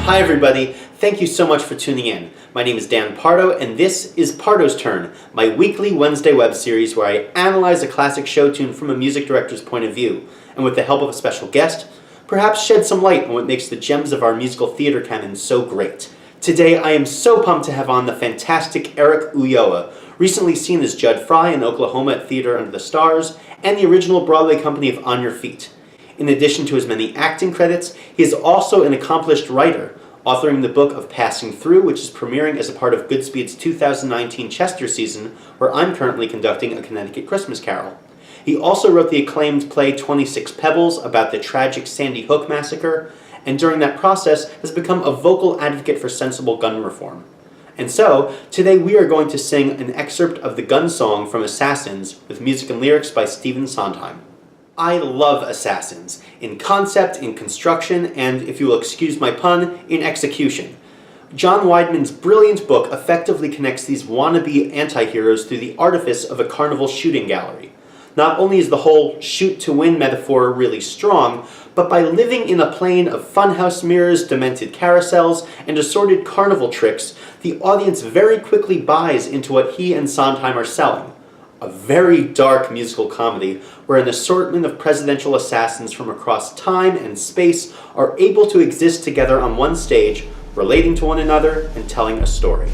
Hi everybody, thank you so much for tuning in. My name is Dan Pardo, and this is Pardo's Turn, my weekly Wednesday web series where I analyze a classic show tune from a music director's point of view, and with the help of a special guest, perhaps shed some light on what makes the gems of our musical theater canon so great. Today I am so pumped to have on the fantastic Eric Ulloa, recently seen as Judd Fry in Oklahoma at Theater Under the Stars, and the original Broadway company of On Your Feet. In addition to his many acting credits, he is also an accomplished writer, authoring the book of Passing Through, which is premiering as a part of Goodspeed's 2019 Chester season, where I'm currently conducting A Connecticut Christmas Carol. He also wrote the acclaimed play 26 Pebbles about the tragic Sandy Hook massacre, and during that process has become a vocal advocate for sensible gun reform. And so, today we are going to sing an excerpt of the gun song from Assassins with music and lyrics by Stephen Sondheim. I love Assassins, in concept, in construction, and, if you will excuse my pun, in execution. John Weidman's brilliant book effectively connects these wannabe anti-heroes through the artifice of a carnival shooting gallery. Not only is the whole shoot-to-win metaphor really strong, but by living in a plane of funhouse mirrors, demented carousels, and assorted carnival tricks, the audience very quickly buys into what he and Sondheim are selling. A very dark musical comedy where an assortment of presidential assassins from across time and space are able to exist together on one stage, relating to one another and telling a story.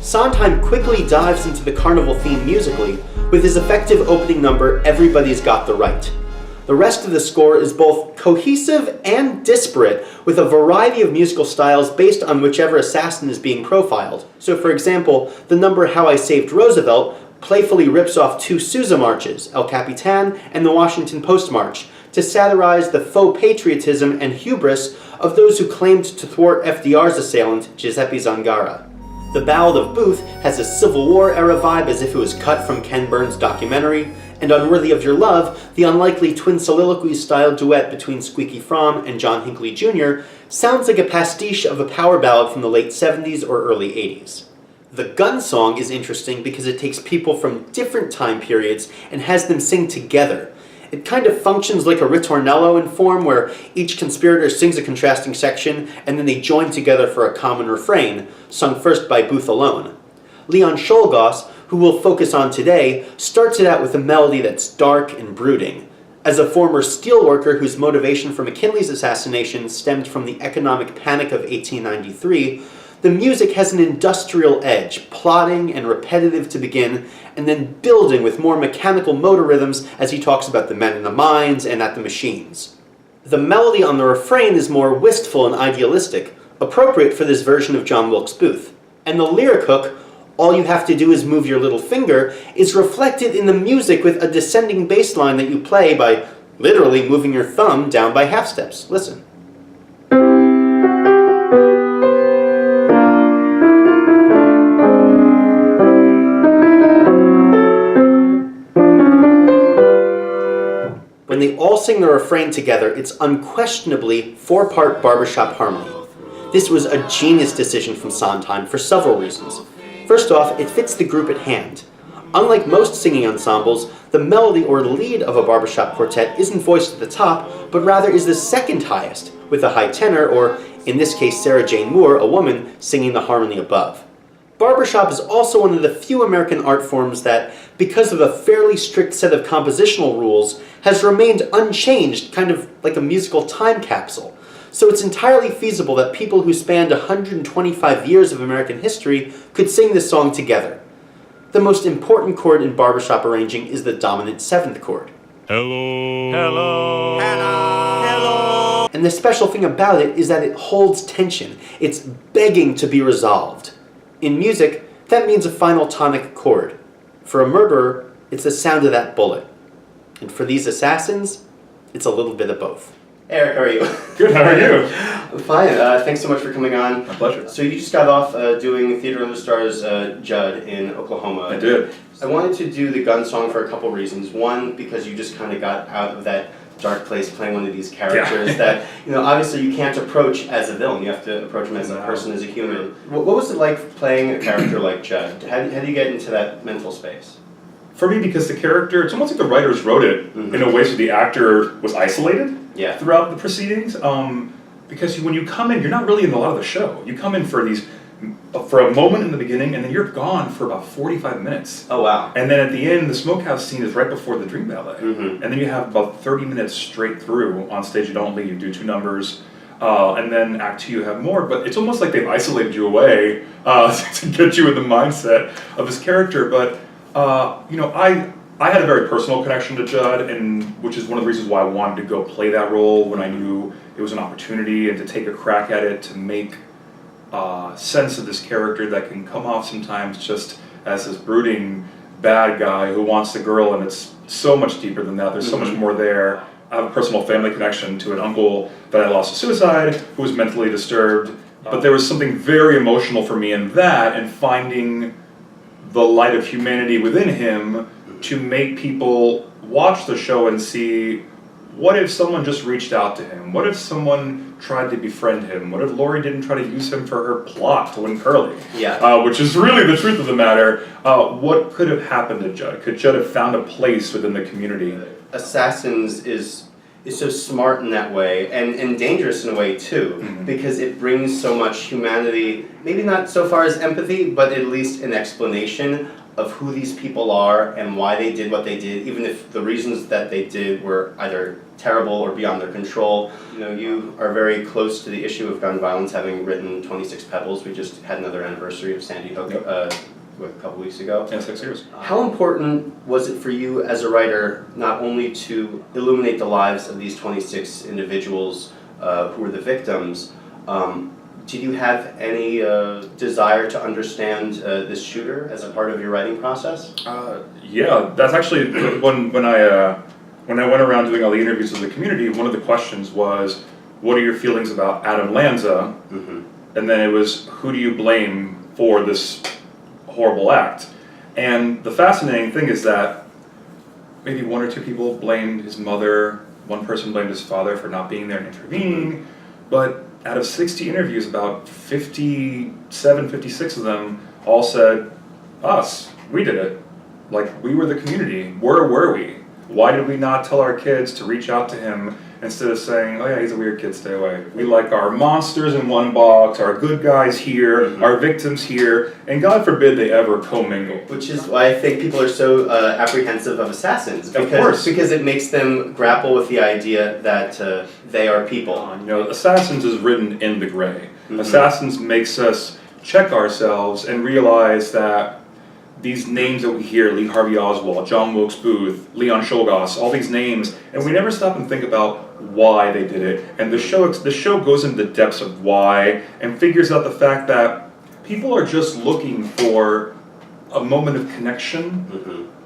Sondheim quickly dives into the carnival theme musically with his effective opening number, Everybody's Got the Right. The rest of the score is both cohesive and disparate, with a variety of musical styles based on whichever assassin is being profiled. So for example, the number How I Saved Roosevelt playfully rips off two Sousa marches, El Capitan and the Washington Post March, to satirize the faux patriotism and hubris of those who claimed to thwart FDR's assailant, Giuseppe Zangara. The Ballad of Booth has a Civil War-era vibe as if it was cut from Ken Burns' documentary, and Unworthy of Your Love, the unlikely twin soliloquy-style duet between Squeaky Fromm and John Hinckley Jr., sounds like a pastiche of a power ballad from the late 70s or early 80s. The gun song is interesting because it takes people from different time periods and has them sing together. It kind of functions like a ritornello in form, where each conspirator sings a contrasting section and then they join together for a common refrain, sung first by Booth alone. Leon Czolgosz, who we'll focus on today, starts it out with a melody that's dark and brooding. As a former steelworker whose motivation for McKinley's assassination stemmed from the economic panic of 1893, the music has an industrial edge, plodding and repetitive to begin, and then building with more mechanical motor rhythms as he talks about the men in the mines and at the machines. The melody on the refrain is more wistful and idealistic, appropriate for this version of John Wilkes Booth. And the lyric hook, all you have to do is move your little finger, is reflected in the music with a descending bass line that you play by literally moving your thumb down by half steps. Listen. When they all sing the refrain together, it's unquestionably 4-part Barbershop Harmony. This was a genius decision from Sondheim for several reasons. First off, it fits the group at hand. Unlike most singing ensembles, the melody or lead of a barbershop quartet isn't voiced at the top, but rather is the second highest, with a high tenor, or in this case Sarah Jane Moore, a woman, singing the harmony above. Barbershop is also one of the few American art forms that, because of a fairly strict set of compositional rules, has remained unchanged, kind of like a musical time capsule. So it's entirely feasible that people who spanned 125 years of American history could sing this song together. The most important chord in barbershop arranging is the dominant 7th chord. Hello. Hello. Hello. Hello. And the special thing about it is that it holds tension. It's begging to be resolved. In music, that means a final tonic chord. For a murderer, it's the sound of that bullet. And for these assassins, it's a little bit of both. Eric, how are you? Good, how are you? I'm fine. Thanks so much for coming on. My pleasure. So you just got off doing Theater Under the Stars Judd in Oklahoma. I did. I wanted to do the gun song for a couple reasons. One, because you just kind of got out of that dark place playing one of these characters that, obviously you can't approach as a villain. You have to approach him as a person, as a human. What was it like playing a character like Judd? How do you get into that mental space? For me, because the character, it's almost like the writers wrote it in a way so the actor was isolated throughout the proceedings. because when you come in, you're not really in a lot of the show. You come in for a moment in the beginning, and then you're gone for about 45 minutes. Oh, wow. And then at the end, the smokehouse scene is right before the Dream Ballet. Mm-hmm. And then you have about 30 minutes straight through on stage. You don't leave. You do 2 numbers. And then Act 2 you have more, but it's almost like they've isolated you away to get you in the mindset of this character. But, I had a very personal connection to Judd, and which is one of the reasons why I wanted to go play that role when I knew it was an opportunity and to take a crack at it, to make sense of this character that can come off sometimes just as this brooding bad guy who wants the girl, and it's so much deeper than that. There's so much more there. I have a personal family connection to an uncle that I lost to suicide who was mentally disturbed, but there was something very emotional for me in that, and finding the light of humanity within him to make people watch the show and see, what if someone just reached out to him? What if someone tried to befriend him? What if Laurie didn't try to use him for her plot to win Curly? Yeah. Which is really the truth of the matter. What could have happened to Judd? Could Judd have found a place within the community? Assassins is so smart in that way, and dangerous in a way too, because it brings so much humanity, maybe not so far as empathy, but at least an explanation of who these people are and why they did what they did, even if the reasons that they did were either terrible or beyond their control. You are very close to the issue of gun violence, having written 26 Pebbles. We just had another anniversary of Sandy Hook a couple weeks ago. Yeah, 6 years. How important was it for you as a writer not only to illuminate the lives of these 26 individuals who were the victims, did you have any desire to understand this shooter as a part of your writing process? Yeah, that's actually when I went around doing all the interviews with the community. One of the questions was, "What are your feelings about Adam Lanza?" And then it was, "Who do you blame for this horrible act?" And the fascinating thing is that maybe 1 or 2 people blamed his mother. 1 person blamed his father for not being there and intervening, but out of 60 interviews, about 57, 56 of them all said, us, we did it. Like, we were the community. Where were we? Why did we not tell our kids to reach out to him instead of saying, oh yeah, he's a weird kid, stay away. We like our monsters in one box, our good guys here, our victims here, and God forbid they ever commingle. Which is why I think people are so apprehensive of Assassins, because it makes them grapple with the idea that they are people. Assassins is written in the gray. Assassins makes us check ourselves and realize that these names that we hear, Lee Harvey Oswald, John Wilkes Booth, Leon Czolgosz, all these names, and we never stop and think about why they did it. And the show goes into the depths of why and figures out the fact that people are just looking for a moment of connection,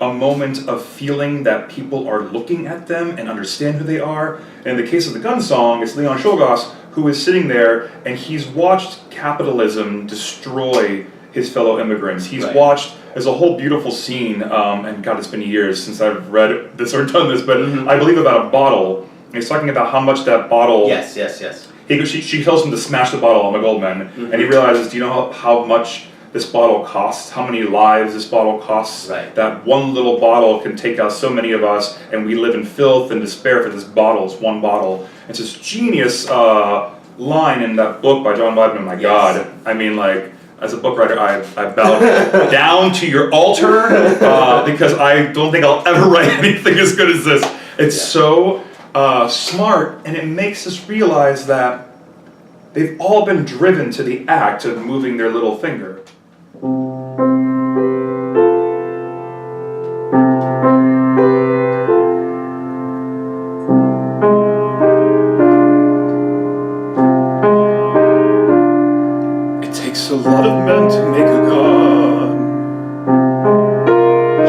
a moment of feeling that people are looking at them and understand who they are. And in the case of the gun song, it's Leon Czolgosz who is sitting there and he's watched capitalism destroy his fellow immigrants. He's watched, there's a whole beautiful scene, and God, it's been years since I've read this or done this, but I believe about a bottle. He's talking about how much that bottle... Yes. She tells him to smash the bottle on the Goldman, and he realizes, do you know how much this bottle costs? How many lives this bottle costs? Right. That one little bottle can take out so many of us, and we live in filth and despair for this bottle. It's one bottle. It's this genius line in that book by John Weidman. My God. I mean, like... As a book writer, I bow down to your altar because I don't think I'll ever write anything as good as this. It's so smart, and it makes us realize that they've all been driven to the act of moving their little finger. A lot of men to make a gun.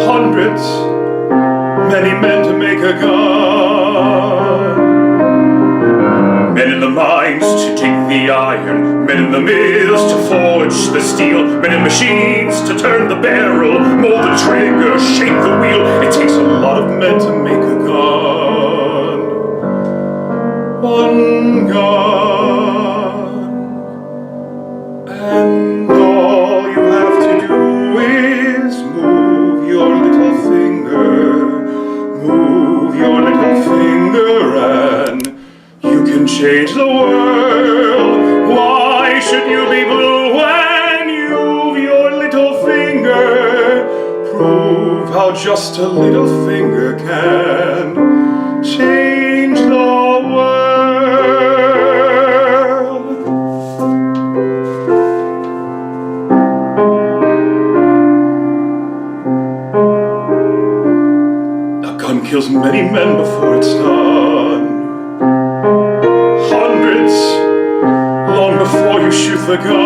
Hundreds, many men to make a gun. Men in the mines to dig the iron, men in the mills to forge the steel, men in machines to turn the barrel, mold the trigger, shape the wheel. It takes a lot of men to make a gun. One gun. And all you have to do is move your little finger, and you can can change the world. Why should you be blue when you've your little finger? Prove how just a little finger can change the world. A gun kills many men before it's done. Hundreds, long before you shoot the gun.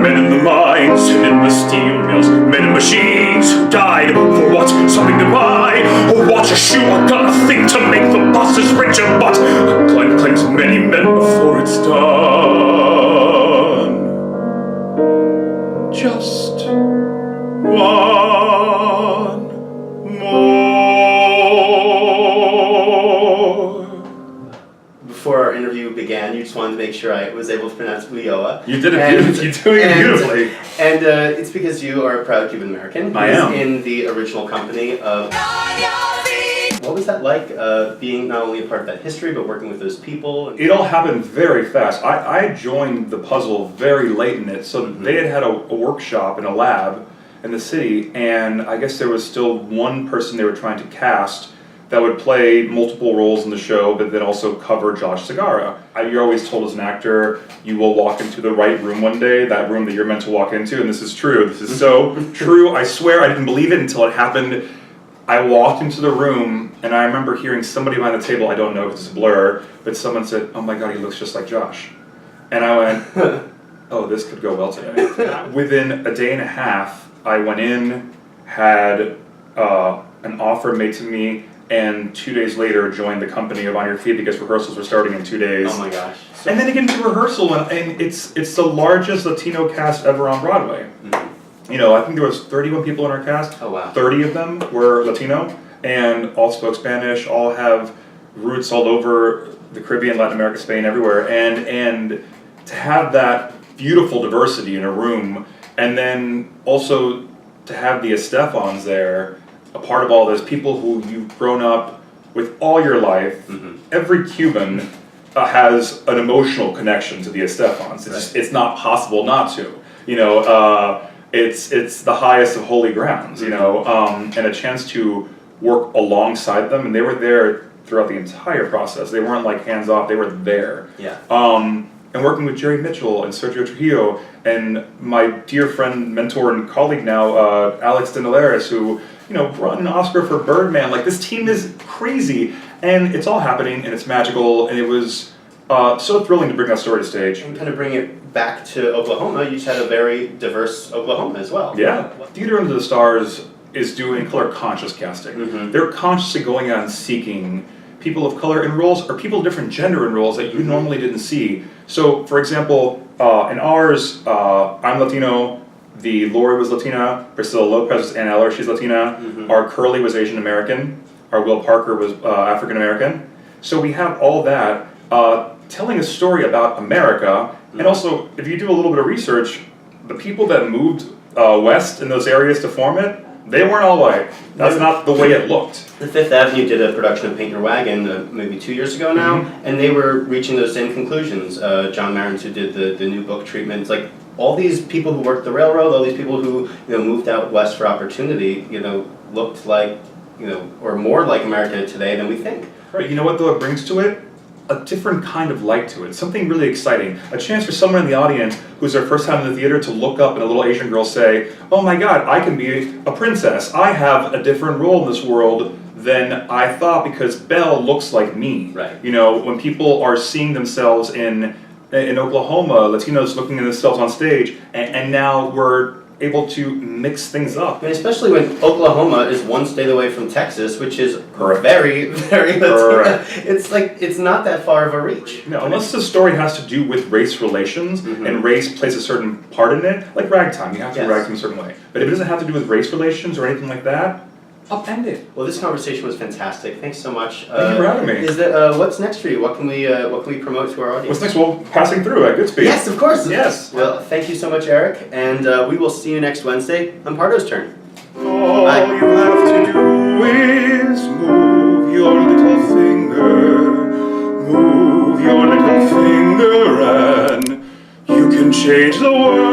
Men in the mines and in the steel mills, men in machines who died for what? Something to buy, or watch a shoe, or got a thing to make the bosses richer, but a gun claims many men before it's done. Just one more. Before our interview began, you just wanted to make sure I was able to pronounce Ulloa. You did it beautifully. You're doing it beautifully. And it's because you are a proud Cuban American. I am. In the original company of... What was that like, being not only a part of that history, but working with those people? It all happened very fast. I joined the puzzle very late in it, so they had a workshop in a lab in the city, and I guess there was still one person they were trying to cast that would play multiple roles in the show, but then also cover Josh Segarra. You're always told as an actor, you will walk into the right room one day, that room that you're meant to walk into, and this is true. This is so true. I swear I didn't believe it until it happened. I walked into the room, and I remember hearing somebody behind the table, I don't know because it's a blur, but someone said, "Oh my God, he looks just like Josh." And I went, oh, this could go well today. Within a day and a half, I went in, had an offer made to me, and 2 days later joined the company of On Your Feet because rehearsals were starting in 2 days. Oh my gosh. And then I get into rehearsal, and it's the largest Latino cast ever on Broadway. Mm-hmm. You know, I think there was 31 people in our cast. Oh wow. 30 of them were Latino, and all spoke Spanish, all have roots all over the Caribbean, Latin America, Spain, everywhere. And to have that beautiful diversity in a room, and then also to have the Estefans there, a part of all this, people who you've grown up with all your life. Mm-hmm. Every Cuban has an emotional connection to the Estefans. It's not possible not to. You know, it's the highest of holy grounds. You know, and a chance to work alongside them, and they were there throughout the entire process. They weren't like hands off; they were there. Yeah. And working with Jerry Mitchell and Sergio Trujillo, and my dear friend, mentor, and colleague now, Alex Dendeleris, who won an Oscar for Birdman. Like, this team is crazy, and it's all happening, and it's magical, and it was so thrilling to bring that story to stage. And kind of bring it back to Oklahoma, you just had a very diverse Oklahoma as well. Yeah. Theater Under the Stars is doing color conscious casting. Mm-hmm. They're consciously going out and seeking people of color in roles, or people of different gender in roles that you normally didn't see. So, for example, in ours, I'm Latino, the Laurie was Latina, Priscilla Lopez was Ann Eller, she's Latina, our Curly was Asian American, our Will Parker was African American. So we have all that telling a story about America, and also, if you do a little bit of research, the people that moved west in those areas to form it, they weren't all white. That's not the way it looked. The Fifth Avenue did a production of Paint Your Wagon maybe 2 years ago now, and they were reaching those same conclusions. John Marins, who did the new book treatment, it's like all these people who worked the railroad, all these people who moved out west for opportunity, looked like, or more like America today than we think. Right. You know what though it brings to it? A different kind of light to it, something really exciting. A chance for someone in the audience who's their first time in the theater to look up and a little Asian girl say, "Oh my God, I can be a princess. I have a different role in this world than I thought because Belle looks like me." Right. When people are seeing themselves in Oklahoma, Latinos looking at themselves on stage, and now we're able to mix things up. And especially when Oklahoma is one state away from Texas, which is Correct. very, very Latino. Correct. It's like, it's not that far of a reach. No, unless the story has to do with race relations, and race plays a certain part in it, like ragtime, you have to do ragtime a certain way. But if it doesn't have to do with race relations or anything like that, upend it. Well, this conversation was fantastic. Thanks so much. Thank you for having me. Is there, what's next for you? What can we promote to our audience? What's next? Well, passing through at Goodspeed. Yes, of course. Yes. Well, thank you so much, Eric, and we will see you next Wednesday on Pardo's turn. All you have to do is move your little finger. change the world.